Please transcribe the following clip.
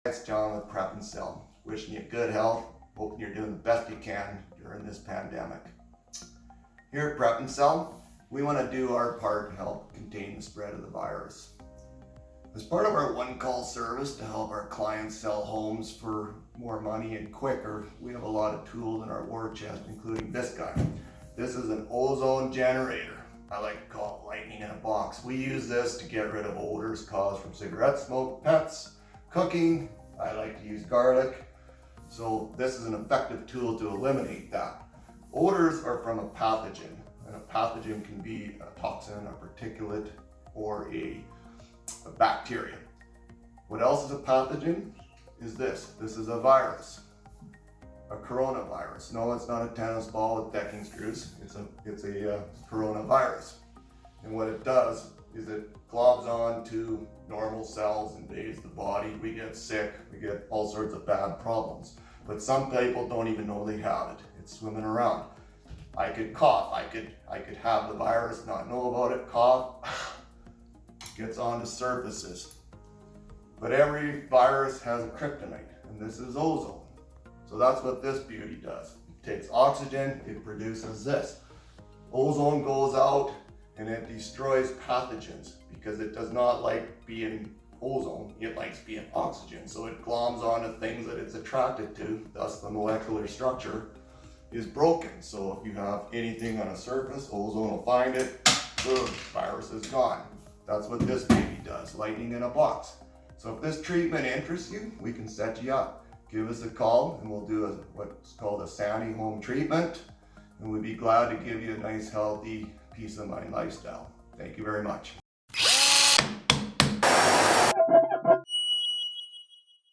It's John with Prep and Sell. Wishing you good health, hoping you're doing the best you can during this pandemic. Here at Prep and Sell, we want to do our part to help contain the spread of the virus. As part of our one-call service to help our clients sell homes for more money and quicker, we have a lot of tools in our war chest, including this guy. This is an ozone generator. I like to call it lightning in a box. We use this to get rid of odors caused from cigarette smoke, pets, cooking. I like to use garlic. So this is an effective tool to eliminate that. Odors are from a pathogen, and a pathogen can be a toxin, a particulate, or a bacteria. What else is a pathogen? Is this. This is a virus, a coronavirus. No, it's not a tennis ball with decking screws. It's a coronavirus. And what it does is it globs on to normal cells, invades the body. We get sick, we get all sorts of bad problems. But some people don't even know they have it. It's swimming around. I could cough, I could have the virus, not know about it, cough, gets onto surfaces. But every virus has a kryptonite, and this is ozone. So that's what this beauty does. It takes oxygen, it produces this. Ozone goes out and it destroys pathogens because it does not like being ozone, it likes being oxygen. So it gloms onto things that it's attracted to, thus the molecular structure is broken. So if you have anything on a surface, ozone will find it, boom, virus is gone. That's what this baby does, lightning in a box. So if this treatment interests you, we can set you up. Give us a call and we'll do what's called a SANI-HOME treatment. And we'd be glad to give you a nice, healthy, peace of mind lifestyle. Thank you very much.